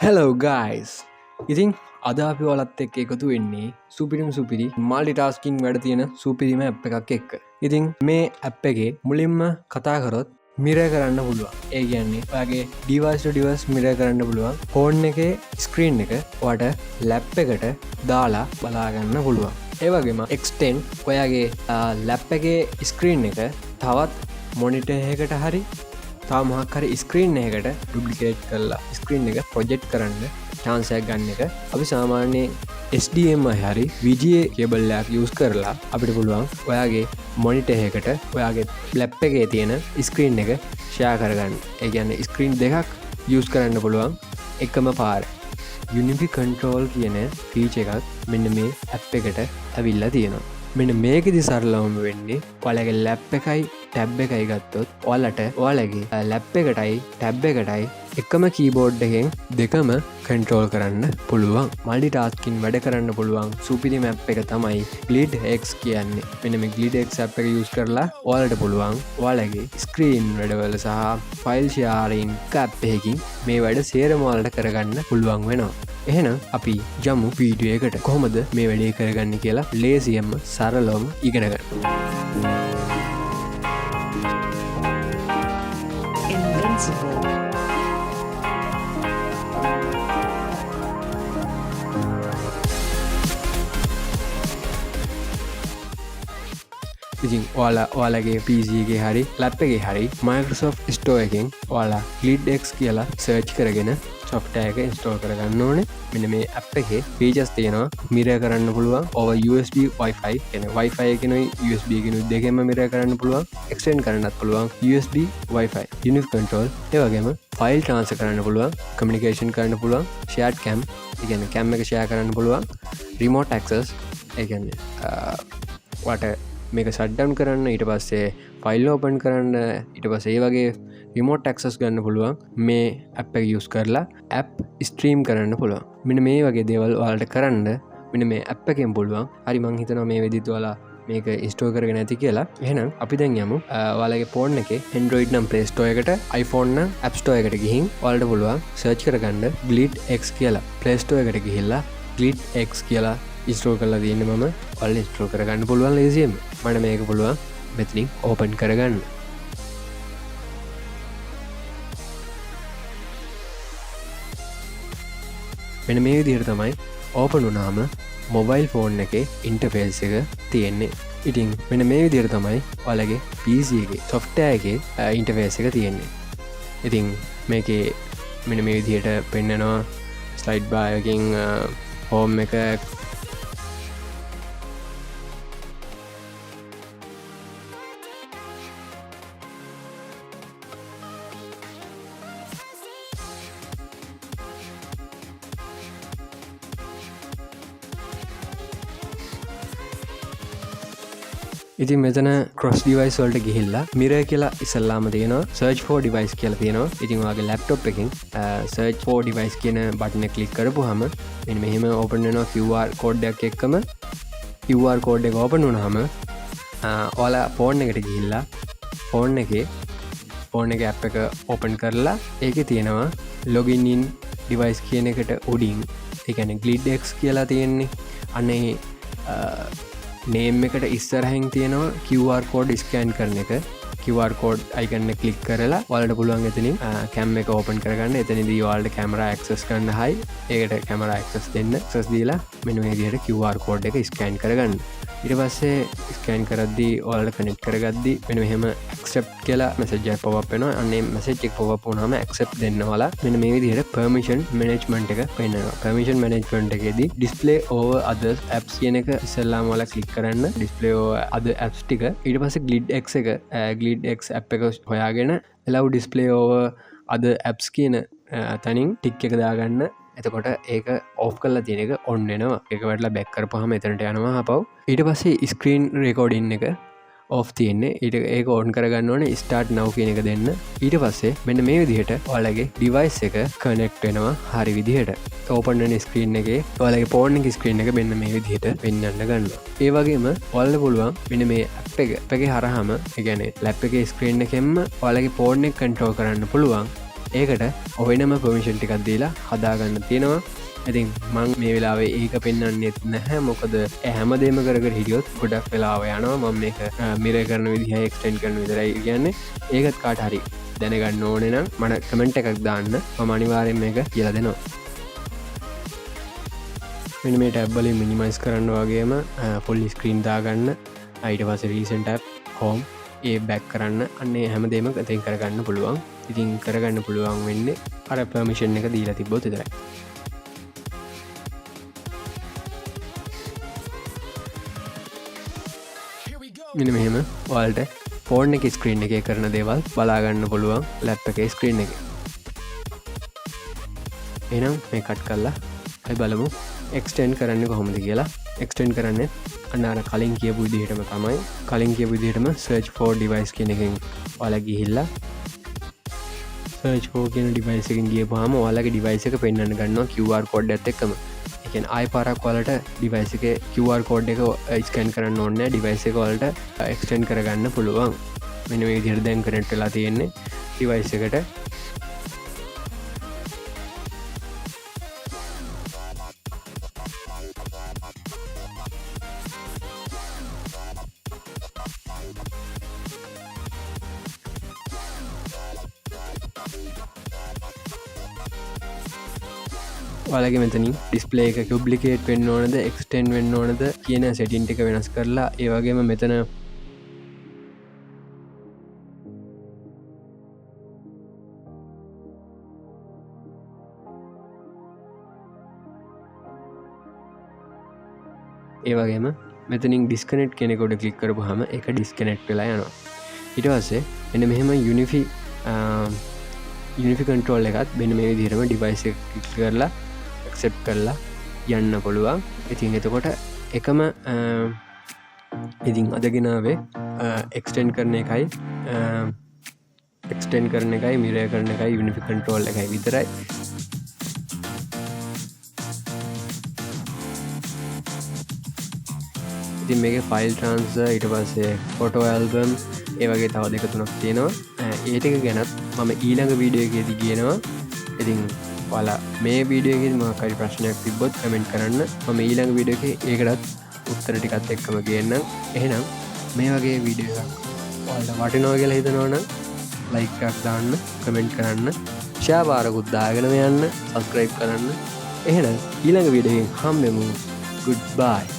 Hello guys. ඉතින් අද අපි ඔයාලත් එක්ක එකතු වෙන්නේ සුපිරි මල්ටිටාස්කින් වැඩ තියෙන සුපිරිම ඇප් එකක් එක්ක. ඉතින් මේ ඇප් එකේ මුලින්ම කතා කරොත් මිරර් කරන්න පුළුවන්. ඒ කියන්නේ ඔයාගේ device to device මිරර් කරන්න පුළුවන්. ෆෝන් එකේ ස්ක්‍රීන් එක ඔයාට ලැප් එකට දාලා බලා ගන්න පුළුවන්. ඒ වගේම extend ඔයාගේ ලැප් එකේ ස්ක්‍රීන් එක තවත් මොනිටර් එකකට හරි තව මොකක් හරි ස්ක්‍රීන් එකකට ඩුප්ලිකේට් කරලා ස්ක්‍රීන් එක ප්‍රොජෙක්ට් කරන්න chance එකක් ගන්න එක අපි සාමාන්‍යයෙන් HDMI හරි VGA කේබල් එකක් යූස් කරලා අපිට පුළුවන් ඔයාගේ මොනිටර් එකකට ඔයාගේ ලැප් එකේ තියෙන ස්ක්‍රීන් එක ෂෙයා කරගන්න. ඒ කියන්නේ ස්ක්‍රීන් දෙකක් යූස් කරන්න පුළුවන් එකම පාරේ. Unify Control කියන ෆීචර් එකක් මෙන්න මේ ඇප් එකට ඇවිල්ලා තියෙනවා. මෙන්න මේකෙදි සරලවම වෙන්නේ ඔයාලගේ ලැප් එකයි ටැබ් එකයි ගත්තොත් ඔයාලගේ ලැප් එකටයි ටැබ් එකටයි එකම කීබෝඩ් එකෙන් දෙකම කන්ට්‍රෝල් කරන්න පුළුවන්. මල්ටිටාස්කින් වැඩ කරන්න පුළුවන් සුපිරි මැප් එක තමයි Glide X කියන්නේ. මෙන්න මේ Glide X ඇප් එක යූස් කරලා ඔයාලට පුළුවන් ඔයාලගේ ස්ක්‍රීන් වැඩවල සහ ෆයිල් ෂෙයාරින් ඇප් එකකින් මේ වැඩ සේරම ඔයාලට කරගන්න පුළුවන් වෙනවා. එහෙනම් අපි යමු වීඩියෝ එකට කොහොමද මේ වැඩේ කරගන්නේ කියලා ලේසියෙන්ම සරලවම ඉගෙන ගන්න. Invincible. ඉතින් ඔයාලගේ PC එකේ හරි ලැප් එකේ හරි Microsoft Store එකෙන් ඔයාලා Glide X කියලා සර්ච් කරගෙන software එක install කරගන්න ඕනේ. මෙන්න මේ app එකේ features තියෙනවා. mirror කරන්න පුළුවන් over USB Wi-Fi. කියන්නේ Wi-Fi එකෙනුයි USB එකෙනුයි දෙකෙන්ම mirror කරන්න පුළුවන්. extend කරන්නත් පුළුවන් USB Wi-Fi. Unify Control. ඒ වගේම file transfer කරන්න පුළුවන්. communication කරන්න පුළුවන්. shared cam. ඒ කියන්නේ cam එක share කරන්න පුළුවන්. remote access. ඒ කියන්නේ ඔයාට මේක සට්ඩවුන් කරන්න ඊට පස්සේ ෆයිල් ඕපන් කරන්න ඊට පස්සේ ඒ වගේ රිමෝට් ඇක්සස් ගන්න පුළුවන් මේ ඇප් එක යූස් කරලා ඇප් ස්ට්‍රීම් කරන්න පුළුවන්. මෙන්න මේ වගේ දේවල් ඔයාලට කරන්න මෙන්න මේ ඇප් එකෙන් පුළුවන්. හරි මං හිතනවා මේ වෙදිත් ඔයාලා මේක ඉන්ස්ටෝල් කරගෙන ඇති කියලා. එහෙනම් අපි දැන් යමු ඔයාලගේ ෆෝන් එකේ Android නම් Play Store එකට iPhone නම් App Store එකට ගිහින් ඔයාලට පුළුවන් සර්ච් කරගන්න Glide X කියලා. Play Store එකට ගිහිල්ලා Glide X කියලා ඉස්ටෝල් කරලා තියෙන මම ඔයාලට ඉන්ස්ටෝල් කරගන්න පුළුවන් ලේසියෙන්ම. මට මේක පුළුවන් මෙතනින් ඕපන් කරගන්න. මෙන්න මේ විදිහට තමයි ඕපන් වුණාම මොබයිල් ෆෝන් එකේ ඉන්ටර්ෆේස් එක තියෙන්නේ. ඉතින් මෙන්න මේ විදිහට තමයි ඔයාලගේ PC එකේ software එකේ ඉන්ටර්ෆේස් එක තියෙන්නේ. ඉතින් මේකේ මෙන්න මේ විදිහට පෙන්නනවා ස්ලයිඩ් බාර් එකකින් හෝම් එක ඉතින් මෙතන ක්‍රොස් ඩිවයිස් වලට ගිහිල්ලා මිරර් කියලා ඉස්සල්ලාම තියෙනවා. search for device කියලා තියෙනවා. ඉතින් ඔයාගේ ලැප්ටොප් එකෙන් search for device කියන බටන් එක ක්ලික් කරපුවාම මෙන්න මෙහෙම ඕපන් වෙනවා QR කෝඩ් එකක් එක්කම. QR කෝඩ් එක ඕපන් වුණාම ඔයාලා ෆෝන් එකට ගිහිල්ලා ෆෝන් එකේ ඇප් එක ඕපන් කරලා ඒකේ තියෙනවා login in device කියන එකට උඩින් ඒ කියන්නේ Glide X කියලා තියෙන්නේ. අනේ නේම් එකට ඉස්සරහින් තියෙනවා QR කෝඩ් ස්කෑන් කරන එක. QR කෝඩ් අයිකන් එක ක්ලික් කරලා ඔයාලට පුළුවන් එතනින් කැම් එක ඕපන් කරගන්න. එතනදී ඔයාලට කැමරා ඇක්සස් කරන්න හයි ඒකට කැමරා ඇක්සස් දෙන්න. ඇක්සස් දීලා මෙන්න මේ විදිහට QR කෝඩ් එක ස්කෑන් කරගන්න. ඊට පස්සේ ස්කෑන් කරද්දී ඔයාලට කනෙක්ට් කරගද්දී මෙන්න මෙහෙම accept කියලා message එකක් pop up වෙනවා. අනේ message එක pop up වුණාම accept දෙන්න ඔයාලා මෙන්න මේ විදිහට permission management එක පෙන්නනවා. permission management එකේදී display over other apps කියන එක ඉස්සෙල්ලාම ඔයාලා ක්ලික් කරන්න. display over other apps ටික ඊට පස්සේ Glide X එක Glide X app එක හොයාගෙන allow display over other apps කියන තනින් ටික් එක දාගන්න. එතකොට ඒක ඔෆ් කරලා තියෙන එක ඔන් වෙනවා. ඒක වටලා බැක් කරපුවාම එතනට යනවා අපව. ඊට පස්සේ ස්ක්‍රීන් රෙකෝඩින් එක ඔෆ් තියෙන්නේ. ඒක ඔන් කරගන්න ඕනේ start now කියන එක දෙන්න. ඊට පස්සේ මෙන්න මේ විදිහට ඔයාලගේ device එක connect වෙනවා හරි විදිහට. open වෙන screen එකේ ඔයාලගේ phone එකේ screen එක මෙන්න මේ විදිහට පෙන්වන්න ගන්නවා. ඒ වගේම ඔයාලට පුළුවන් මෙන්න මේ app එකේ හරහාම ඒ කියන්නේ lap එකේ screen එකෙන්ම ඔයාලගේ phone එක control කරන්න පුළුවන්. ඒකට ඔවෙනම පර්මිෂන් ටිකක් දීලා හදාගන්න තියෙනවා. ඉතින් මං මේ වෙලාවේ ඒක පෙන්න්නන්නෙත් නැහැ මොකද හැමදේම කරකට හිටියොත් ගොඩක් වෙලාව යනවා මම මේක මිර කරන විදිහ එක්ස්ටෙන්ඩ් කරන විතරයි කියන්නේ. ඒකත් කාට හරි දැනගන්න ඕනේ නම් මට කමෙන්ට් එකක් දාන්න මම අනිවාර්යෙන් මේක කියලා දෙනවා. මෙන්න මේ ටැබ් වලින් මිනිමයිස් කරන්න වගේම ෆුල් ස්ක්‍රීන් දාගන්න ඊට පස්සේ රීසන්ට් ටැබ් හෝම් ඒ බැක් කරන්න අන්නේ හැමදේම එතෙන් කරගන්න පුළුවන්. ඉතින් කරගන්න පුළුවන් වෙන්නේ අර පර්මිෂන් එක දීලා තිබ්බොත් විතරයි. මෙන්න මෙහෙම ඔයාලට ෆෝන් එකේ ස්ක්‍රීන් එකේ කරන දේවල් බලාගන්න පුළුවන් ලැප් එකේ ස්ක්‍රීන් එකේ. එහෙනම් මේ කට් කරලා අපි බලමු එක්ස්ටෙන්ඩ් කරන්නේ කොහොමද කියලා. එක්ස්ටෙන්ඩ් කරන්නේ අන්න අර කලින් කියපු විදිහටම තමයි. කලින් කියපු විදිහටම search for device කියන එකෙන් ඔයාලා ගිහිල්ලා search for කියන device එකෙන් ගියපුවාම ඔයාලගේ device එක පෙන්වන්න ගන්නවා QR code එකත් එක්කම. ඒ කියන්නේ ආයි පාරක් ඔයාලට device එකේ QR code එක scan කරන්න ඕනේ නැහැ. device එක ඔයාලට extend කරගන්න පුළුවන්. මෙන්න මේ විදිහට දැන් connect වෙලා තියෙන්නේ device එකට. ඔයාලගේ මෙතනින් ඩිස්ප්ලේ එක ඩුප්ලිකේට් වෙන්න ඕනද එක්ස්ටෙන්ඩ් වෙන්න ඕනද කියන සෙටින් ටික වෙනස් කරලා ඒ වගේම මෙතන ඒ වගේම මෙතනින් ඩිස්කනෙක්ට් කෙනෙකුට ක්ලික් කරපුවාම ඒක ඩිස්කනෙක්ට් වෙලා යනවා. ඊට පස්සේ එන්න මෙහෙම යුනිෆි කන්ට්‍රෝල් එකත් මෙන්න මේ විදිහටම ඩිවයිස් එක ක්ලික් කරලා accept කරලා යන්න පුළුවන්. ඉතින් එතකොට එකම ඉතින් අදගෙනාවේ එක්ස්ටෙන්ඩ් කරන එකයි මිරර් කරන එකයි යුනිෆි කන්ට්‍රෝල් එකයි විතරයි. ඉතින් මේකේ ෆයිල් ට්‍රාන්ස්ෆර් ඊට පස්සේ ෆොටෝ ඇල්බම් ඒ වගේ තව දෙක තුනක් තියෙනවා. ඒ ටික ගැනත් මම ඊළඟ වීඩියෝ එකේදී කියනවා. ඉතින් ඔයාලා මේ වීඩියෝ එකේදී මොකක් හරි ප්‍රශ්නයක් තිබ්බොත් කමෙන්ට් කරන්න. මම ඊළඟ වීඩියෝ එකේ ඒකටත් උත්තර ටිකත් එක්කම කියන්නම්. එහෙනම් මේ වගේ වීඩියෝ එකක් ඔයාලට වටිනවා කියලා හිතනවනම් ලයික් එකක් දාන්න, කමෙන්ට් කරන්න, ෂෙයා බාරකුත් දාගෙන යන්න, සබ්ස්ක්‍රයිබ් කරන්න. එහෙනම් ඊළඟ වීඩියෝ එකෙන් හම්බෙමු. Goodbye.